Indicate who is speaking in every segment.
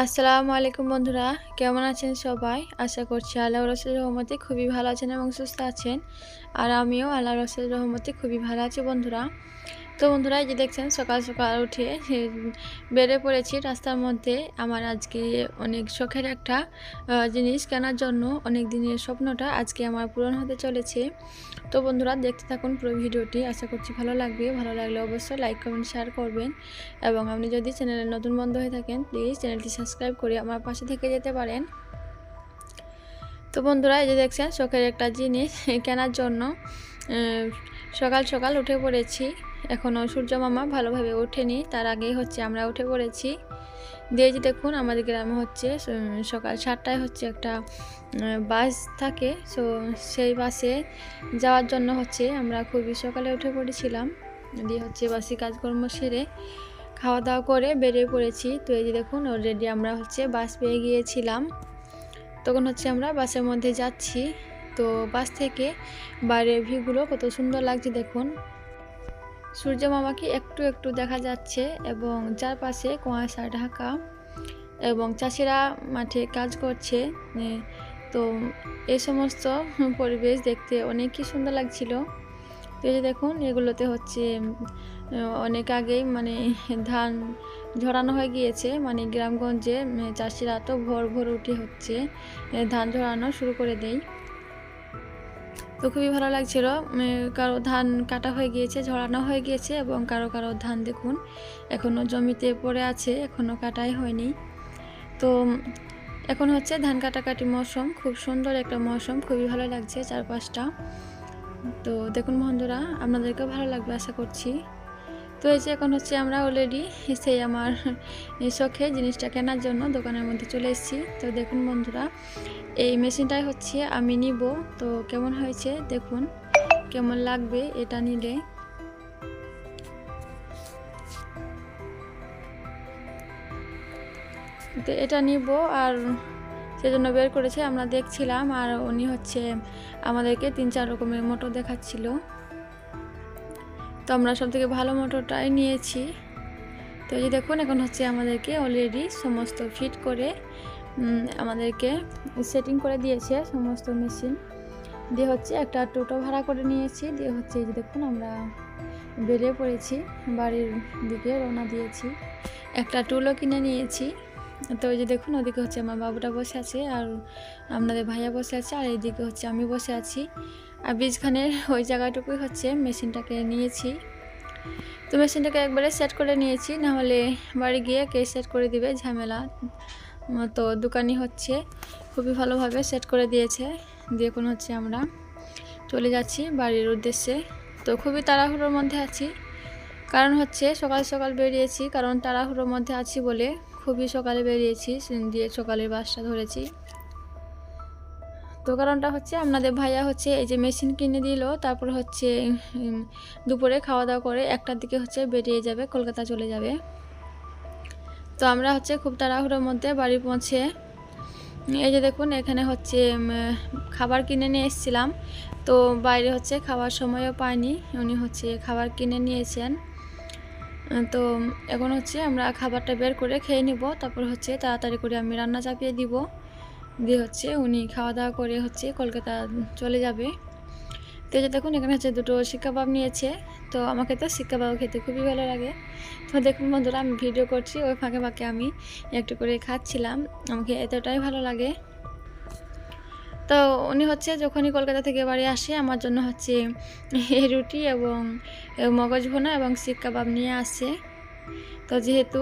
Speaker 1: আসসালামু আলাইকুম বন্ধুরা, কেমন আছেন সবাই? আশা করছি আল্লাহর রসুলের রহমতে খুবই ভালো আছেন এবং সুস্থ আছেন। আর আমিও আল্লাহর রসুলের রহমতে খুবই ভালো আছি বন্ধুরা। তো বন্ধুরা, এই যে দেখছেন সকাল সকাল উঠে বেরিয়ে পড়েছি রাস্তার মধ্যে। আমার আজকে অনেক শখের একটা জিনিস কেনার জন্য অনেক দিনের স্বপ্নটা আজকে আমার পূরণ হতে চলেছে। তো বন্ধুরা, দেখতে থাকুন পুরো ভিডিওটি, আশা করছি ভালো লাগবে। ভালো লাগলে অবশ্যই লাইক কমেন্ট শেয়ার করবেন এবং আপনি যদি চ্যানেলে নতুন বন্ধু হয়ে থাকেন প্লিজ চ্যানেলটি সাবস্ক্রাইব করে আমার পাশে থেকে যেতে পারেন। তো বন্ধুরা, এই যে দেখছেন শখের একটা জিনিস কেনার জন্য সকাল সকাল উঠে পড়েছি। এখনও সূর্য মামা ভালোভাবে ওঠেনি, তার আগেই হচ্ছে আমরা উঠে পড়েছি। দিয়ে যে দেখুন আমাদের গ্রামে হচ্ছে সকাল 7টায় হচ্ছে একটা বাস থাকে। সো সেই বাসে যাওয়ার জন্য হচ্ছে আমরা খুবই সকালে উঠে পড়েছিলাম। দিয়ে হচ্ছে বাসি কাজকর্ম সেরে খাওয়া দাওয়া করে বেরিয়ে পড়েছি। তো এই যে দেখুন অলরেডি আমরা হচ্ছে বাস পেয়ে গিয়েছিলাম। তখন হচ্ছে আমরা বাসের মধ্যে যাচ্ছি। তো বাস থেকে বাইরের ভিউগুলো কত সুন্দর লাগছে দেখুন। সূর্য মামাকে একটু একটু দেখা যাচ্ছে এবং চারপাশে কুয়াশা ঢাকা এবং চাষিরা মাঠে কাজ করছে। তো এই সমস্ত পরিবেশ দেখতে অনেকই সুন্দর লাগছিল। তো এই যে দেখুন এগুলোতে হচ্ছে অনেক আগেই ধান ঝরানো হয়ে গিয়েছে। গ্রামগঞ্জে চাষিরা তো ভোর ভোর উঠে হচ্ছে ধান ঝরানো শুরু করে দেয়। তো খুবই ভালো লাগছিল। কারো ধান কাটা হয়ে গিয়েছে, ঝরানো হয়ে গিয়েছে এবং কারো কারো ধান দেখুন এখনও জমিতে পড়ে আছে, এখনও কাটাই হয়নি। তো এখন হচ্ছে ধান কাটাকাটি মৌসুম, খুব সুন্দর একটা মৌসুম, খুবই ভালো লাগছে চারপাশটা। তো দেখুন বন্ধুরা, আপনাদেরকেও ভালো লাগবে আশা করছি। তো এই যে এখন হচ্ছে আমরা অলরেডি সেই আমার শখে জিনিসটা কেনার জন্য দোকানের মধ্যে চলে এসেছি। তো দেখুন বন্ধুরা, এই মেশিনটাই হচ্ছে আমি নিব। তো কেমন হয়েছে দেখুন, কেমন লাগবে এটা নিলে। তো এটা নিব আর সেজন্য বের করেছে, আমরা দেখছিলাম। আর উনি হচ্ছে আমাদেরকে 3-4 রকমের মোটর দেখাচ্ছিল। তো আমরা সব থেকে ভালো মোটরটাই নিয়েছি। তো এই যে দেখুন এখন হচ্ছে আমাদেরকে অলরেডি সমস্ত ফিট করে আমাদেরকে সেটিং করে দিয়েছে সমস্ত মেশিন দিয়ে। হচ্ছে একটা টোটো ভাড়া করে নিয়েছি। দিয়ে হচ্ছে এই যে দেখুন আমরা বেরিয়ে পড়েছি, বাড়ির দিকে রওনা দিয়েছি। একটা টুলও কিনে নিয়েছি। তো ওই যে দেখুন ওদিকে হচ্ছে আমার বাবুটা বসে আছে আর আপনাদের ভাইয়া বসে আছে, আর এইদিকে হচ্ছে আমি বসে আছি। আর বীজখানের ওই জায়গাটুকুই হচ্ছে মেশিনটাকে নিয়েছি। তো মেশিনটাকে একবারে সেট করে নিয়েছি, নাহলে বাড়ি গিয়ে কে সেট করে দিবে, ঝামেলা। তো দোকানি হচ্ছে খুবই ভালোভাবে সেট করে দিয়েছে। দিয়ে এখন হচ্ছে আমরা চলে যাচ্ছি বাড়ির উদ্দেশ্যে। তো খুবই তাড়াহুড়োর মধ্যে আছি, কারণ হচ্ছে সকাল সকাল বেরিয়েছি, কারণ তাড়াহুড়োর মধ্যে আছি বলে খুবই সকালে বেরিয়েছি, দিয়ে সকালের বাসটা ধরেছি। তো কারণটা হচ্ছে আপনাদের ভাইয়া হচ্ছে এই যে মেশিন কিনে দিল, তারপর হচ্ছে দুপুরে খাওয়া দাওয়া করে 1টার দিকে হচ্ছে বেরিয়ে যাবে, কলকাতা চলে যাবে। তো আমরা হচ্ছে খুব তাড়াহুড়োর মধ্যে বাড়ি পৌঁছে এই যে দেখুন এখানে হচ্ছে খাবার কিনে নিয়ে এসেছিলাম। তো বাইরে হচ্ছে খাওয়ার সময়ও পাইনি, উনি হচ্ছে খাবার কিনে নিয়েছেন। তো এখন হচ্ছে আমরা খাবারটা বের করে খেয়ে নিব, তারপর হচ্ছে তাড়াতাড়ি করে আমি রান্না চাপিয়ে দিব। দিয়ে হচ্ছে উনি খাওয়া দাওয়া করে হচ্ছে কলকাতা চলে যাবে। তো এই যে দেখুন এখানে হচ্ছে 2টো শিক কাবাব নিয়েছে। তো আমাকে তো শিক কাবাব খেতে খুবই ভালো লাগে। তো দেখুন বন্ধুরা, আমি ভিডিও করছি, ওই ফাঁকে ফাঁকে আমি একটু করে খাচ্ছিলাম, আমাকে এতটাই ভালো লাগে। তো উনি হচ্ছে যখনই কলকাতা থেকে বাড়ি আসে আমার জন্য হচ্ছে রুটি এবং মগজ ভুনা এবং শিক কাবাব নিয়ে আসে। তো যেহেতু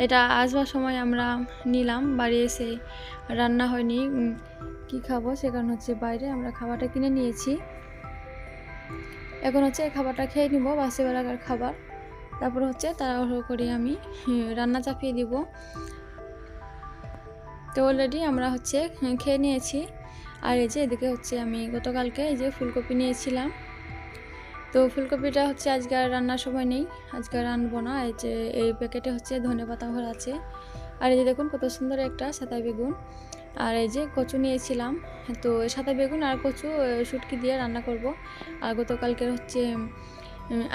Speaker 1: এটা আসবার সময় আমরা নিলাম, বাড়ি এসে রান্না হয়নি, কি খাবো সে কারণে হচ্ছে বাইরে আমরা খাবারটা কিনে নিয়েছি। এখন হচ্ছে এই খাবারটা খেয়ে নিব, বাসে বেলাকার খাবার। তারপর হচ্ছে তাড়াহুড়ো করে আমি রান্না চাপিয়ে দিব। তো অলরেডি আমরা হচ্ছে খেয়ে নিয়েছি। আর এই যে এদিকে হচ্ছে আমি গতকালকে এই যে ফুলকপি নিয়েছিলাম। তো ফুলকপিটা হচ্ছে আজকে আর রান্নার সময় নেই, আজকে রান্নবো না। এই যে এই প্যাকেটে হচ্ছে ধনেপাতা ভরা আছে। আর এই যে দেখুন কত সুন্দর একটা সাদা বেগুন, আর এই যে কচু নিয়েছিলাম। তো সাদা বেগুন আর কচু শুটকি দিয়ে রান্না করব। আর গতকালকের হচ্ছে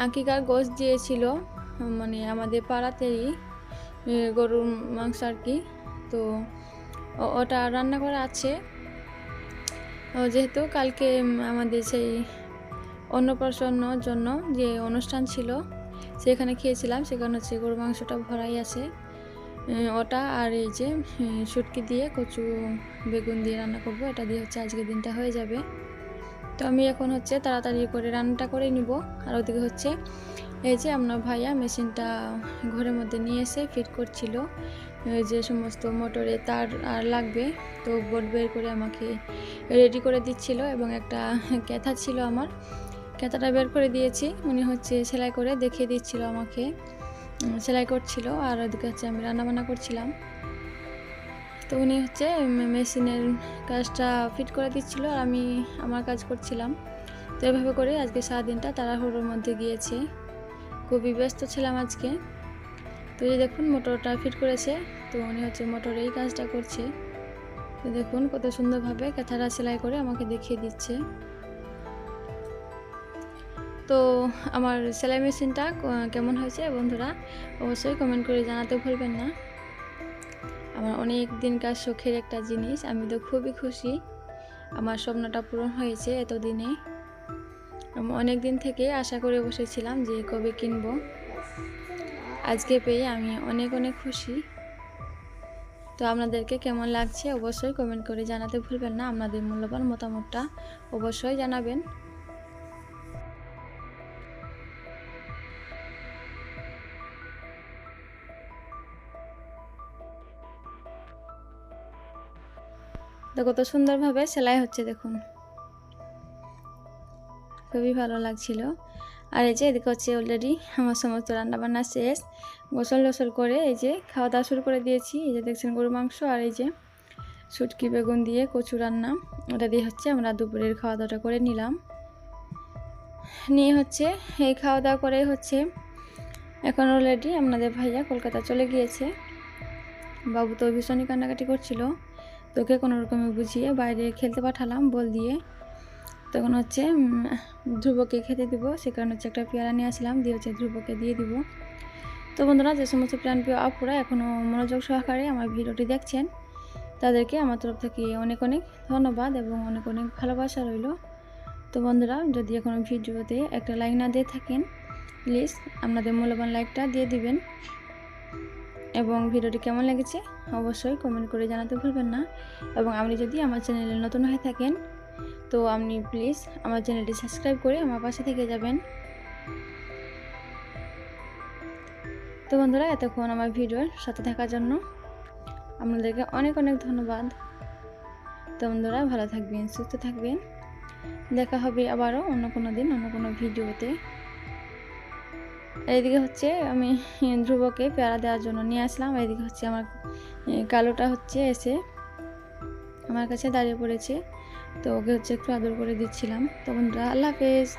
Speaker 1: আকিকার গোশ দিয়েছিল, আমাদের পাড়াতেই গরুর মাংস আর কি। তো ওটা রান্না করা আছে। যেহেতু কালকে আমাদের সেই অন্নপ্রাশনের জন্য যে অনুষ্ঠান ছিল সেখানে খেয়েছিলাম, সেখানে হচ্ছে গরুর মাংসটা ভরাই আছে ওটা। আর এই যে শুটকি দিয়ে কচু বেগুন দিয়ে রান্না করব, এটা দিয়ে হচ্ছে আজকের দিনটা হয়ে যাবে। তো আমি এখন হচ্ছে তাড়াতাড়ি করে রান্নাটা করে নিব। আর ওদিকে হচ্ছে এই যে আপনার ভাইয়া মেশিনটা ঘরের মধ্যে নিয়ে এসে ফিট করছিল, যে সমস্ত মোটরে তার আর লাগবে তো বোর্ড বের করে আমাকে রেডি করে দিচ্ছিল। এবং একটা ক্যাথা ছিল, আমার ক্যাথাটা বের করে দিয়েছি, উনি হচ্ছে সেলাই করে দেখিয়ে দিচ্ছিল আমাকে, সেলাই করছিল। আর ওদিকে হচ্ছে আমি রান্নাবান্না করছিলাম। তো উনি হচ্ছে মেশিনের কাজটা ফিট করে দিচ্ছিল আর আমি আমার কাজ করছিলাম। তো এভাবে করে আজকে সারাদিনটা তাড়াহুড়োর মধ্যে গিয়েছে, খুবই ব্যস্ত ছিলাম আজকে। তো এই দেখুন মোটরটা ফিট করেছে, তো উনি হচ্ছে মোটরেই কাজটা করছে। তো দেখুন কত সুন্দরভাবে কাঁথাটা সেলাই করে আমাকে দেখিয়ে দিচ্ছে। তো আমার সেলাই মেশিনটা কেমন হয়েছে বন্ধুরা অবশ্যই কমেন্ট করে জানাতে ভুলবেন না। আমার অনেক দিনকার শখের একটা জিনিস, আমি তো খুবই খুশি আমার স্বপ্নটা পূরণ হয়েছে এতদিনে। আমি অনেক দিন থেকে আশা করে বসেছিলাম যে কবে কিনবো, আজকে পেয়ে আমি অনেক অনেক খুশি। তো আপনাদেরকে কেমন লাগছে অবশ্যই কমেন্ট করে জানাতে ভুলবেন না, আপনাদের মূল্যবান মতামতটা অবশ্যই জানাবেন। তো কত সুন্দরভাবে সেলাই হচ্ছে দেখুন, খুবই ভালো লাগছিল। আর এই যে এদিকে হচ্ছে অলরেডি আমার সমস্ত রান্নাবান্না শেষ, গোসল টোসল করে এই যে খাওয়া দাওয়া শুরু করে দিয়েছি। এই যে দেখছেন গরুর মাংস আর এই যে শুটকি বেগুন দিয়ে কচু রান্না, ওটা দিয়ে হচ্ছে আমরা দুপুরের খাওয়া দাওয়াটা করে নিলাম। নিয়ে হচ্ছে এই খাওয়া দাওয়া করে হচ্ছে এখন অলরেডি আপনাদের ভাইয়া কলকাতা চলে গিয়েছে। বাবু তো ভীষণই কান্নাকাটি করছিল, তোকে কোনো রকমে বুঝিয়ে বাইরে খেলতে পাঠালাম বল দিয়ে। তখন হচ্ছে ধ্রুবকে খেতে দিব, সে কারণে হচ্ছে একটা পেয়ারা নিয়ে আসলাম, দিয়ে হচ্ছে ধ্রুবকে দিয়ে দিব। তো বন্ধুরা যে সমস্ত প্রাণপ্রিয় আপুরা এখনও মনোযোগ সহকারে আমার ভিডিওটি দেখছেন তাদেরকে আমার তরফ থেকে অনেক অনেক ধন্যবাদ এবং অনেক অনেক ভালোবাসা রইল। তো বন্ধুরা যদি এখনও ভিডিওতে একটা লাইক না দিয়ে থাকেন প্লিজ আপনাদের মূল্যবান লাইকটা দিয়ে দিবেন এবং ভিডিওটি কেমন লেগেছে অবশ্যই কমেন্ট করে জানাতে ভুলবেন না। এবং আপনি যদি আমার চ্যানেলে নতুন হয়ে থাকেন তো আপনি প্লিজ আমার চ্যানেলটি সাবস্ক্রাইব করে আমার পাশে থেকে যাবেন। তো বন্ধুরা এতক্ষণ আমার ভিডিওর সাথে থাকার জন্য আপনাদেরকে অনেক অনেক ধন্যবাদ। তো বন্ধুরা ভালো থাকবেন, সুস্থ থাকবেন, দেখা হবে আবারও অন্য কোনো দিন অন্য কোনো ভিডিওতে। এইদিকে হচ্ছে আমি ধ্রুবকে পেয়ারা দেওয়ার জন্য নিয়ে আসলাম, এইদিকে হচ্ছে আমার কালোটা হচ্ছে এসে আমার কাছে দাঁড়িয়ে পড়েছে, তো ওকে হচ্ছে একটু আদর করে দিচ্ছিলাম। তো বন্ধুরা আল্লাহ হাফেজ।